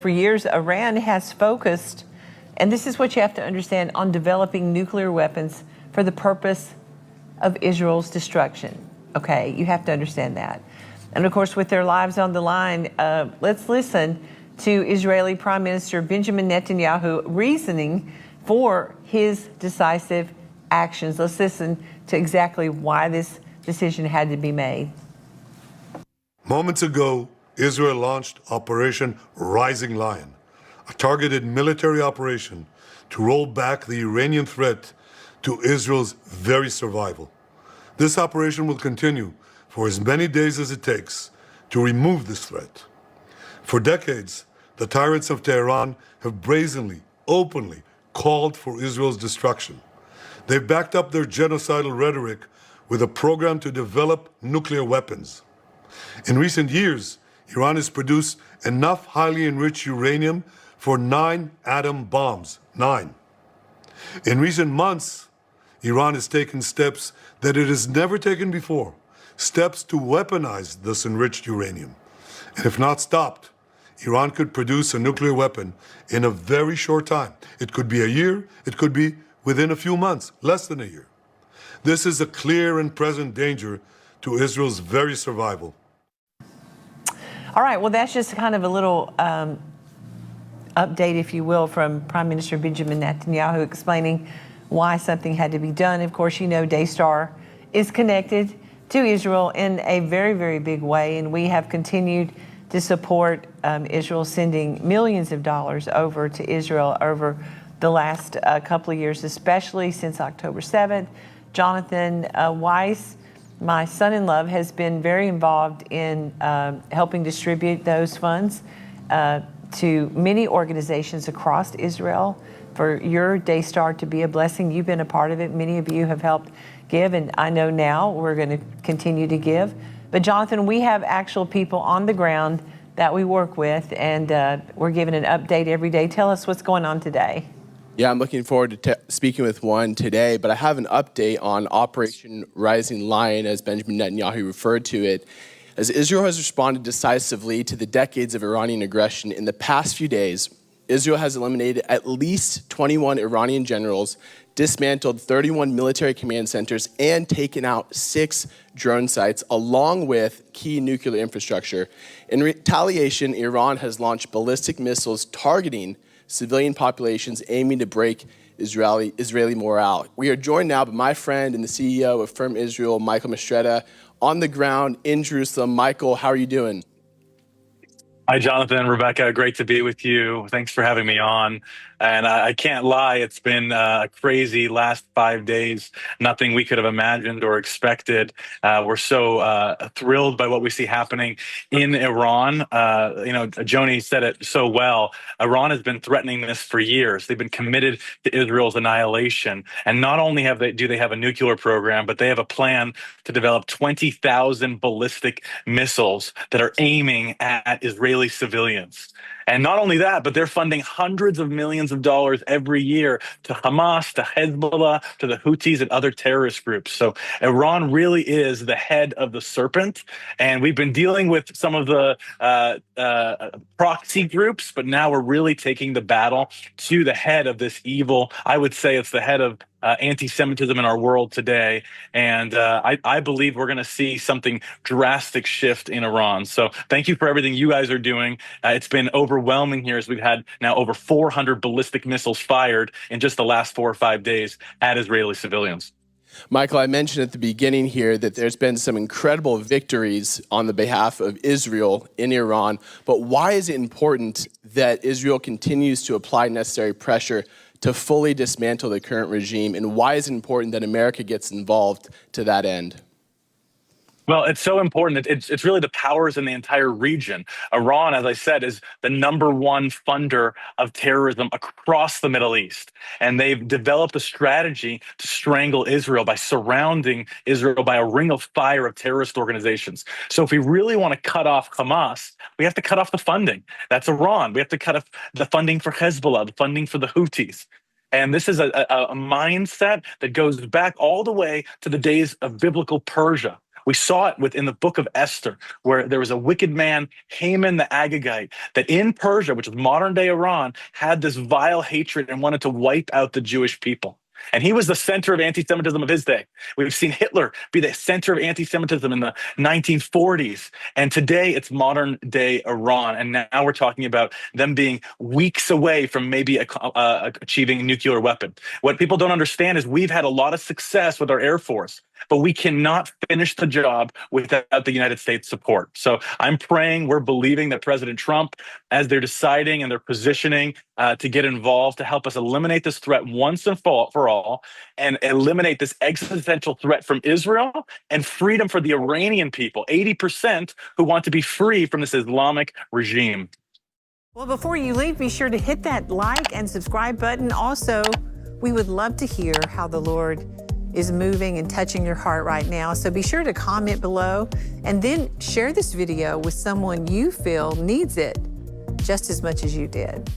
For years, Iran has focused, and this is what you have to understand, on developing nuclear weapons for the purpose of Israel's destruction. Okay, you have to understand that. And of course, with their lives on the line, let's listen to Israeli Prime Minister Benjamin Netanyahu reasoning for his decisive actions. Let's listen to exactly why this decision had to be made. Moments ago, Israel launched Operation Rising Lion, a targeted military operation to roll back the Iranian threat to Israel's very survival. This operation will continue for as many days as it takes to remove this threat. For decades, the tyrants of Tehran have brazenly, openly called for Israel's destruction. They've backed up their genocidal rhetoric with a program to develop nuclear weapons. In recent years, Iran has produced enough highly enriched uranium for 9 atom bombs. 9. In recent months, Iran has taken steps that it has never taken before, steps to weaponize this enriched uranium. And if not stopped, Iran could produce a nuclear weapon in a very short time. It could be a year, it could be within a few months, less than a year. This is a clear and present danger to Israel's very survival. All right, well, that's just kind of a little update, if you will, from Prime Minister Benjamin Netanyahu explaining why something had to be done. Of course, you know, Daystar is connected to Israel in a very, very big way, and we have continued to support Israel, sending millions of dollars over to Israel over the last couple of years, especially since October 7th. Jonathan Weiss, my son-in-law, has been very involved in helping distribute those funds to many organizations across Israel for your Daystar to be a blessing. You've been a part of it. Many of you have helped give, and I know now we're going to continue to give. But Jonathan, we have actual people on the ground that we work with, and we're giving an update every day. Tell us what's going on today. Yeah, I'm looking forward to speaking with one today, but I have an update on Operation Rising Lion, as Benjamin Netanyahu referred to it. As Israel has responded decisively to the decades of Iranian aggression, in the past few days, Israel has eliminated at least 21 Iranian generals, dismantled 31 military command centers, and taken out 6 drone sites, along with key nuclear infrastructure. In retaliation, Iran has launched ballistic missiles targeting civilian populations, aiming to break Israeli morale. We are joined now by my friend and the CEO of Firm Israel, Michael Mistretta, on the ground in Jerusalem. Michael, how are you doing? Hi, Jonathan, Rebecca, great to be with you. Thanks for having me on. And I can't lie, it's been a crazy last 5 days. Nothing we could have imagined or expected. We're so thrilled by what we see happening in Iran. Joni said it so well. Iran has been threatening this for years. They've been committed to Israel's annihilation. And not only do they have a nuclear program, but they have a plan to develop 20,000 ballistic missiles that are aiming at Israeli civilians. And not only that, but they're funding hundreds of millions of dollars every year to Hamas, to Hezbollah, to the Houthis and other terrorist groups. So Iran really is the head of the serpent. And we've been dealing with some of the proxy groups, but now we're really taking the battle to the head of this evil. I would say it's the head of anti-Semitism in our world today. And I believe we're going to see something drastic shift in Iran. So thank you for everything you guys are doing. It's been overwhelming here, as we've had now over 400 ballistic missiles fired in just the last 4 or 5 days at Israeli civilians. Michael, I mentioned at the beginning here that there's been some incredible victories on the behalf of Israel in Iran, but why is it important that Israel continues to apply necessary pressure to fully dismantle the current regime, and why is it important that America gets involved to that end? Well, it's so important. It's really the powers in the entire region. Iran, as I said, is the #1 funder of terrorism across the Middle East. And they've developed a strategy to strangle Israel by surrounding Israel by a ring of fire of terrorist organizations. So if we really want to cut off Hamas, we have to cut off the funding. That's Iran. We have to cut off the funding for Hezbollah, the funding for the Houthis. And this is a mindset that goes back all the way to the days of biblical Persia, We saw it within the book of Esther, where there was a wicked man, Haman the Agagite, that in Persia, which is modern day Iran, had this vile hatred and wanted to wipe out the Jewish people. And he was the center of anti-Semitism of his day. We've seen Hitler be the center of anti-Semitism in the 1940s. And today it's modern day Iran. And now we're talking about them being weeks away from maybe achieving a nuclear weapon. What people don't understand is we've had a lot of success with our Air Force, but we cannot finish the job without the United States support. So I'm praying, we're believing that President Trump, as they're deciding and they're positioning to get involved to help us eliminate this threat once and for all, and eliminate this existential threat from Israel and freedom for the Iranian people, 80% who want to be free from this Islamic regime. Well, before you leave, be sure to hit that like and subscribe button. Also, we would love to hear how the Lord is moving and touching your heart right now. So be sure to comment below and then share this video with someone you feel needs it just as much as you did.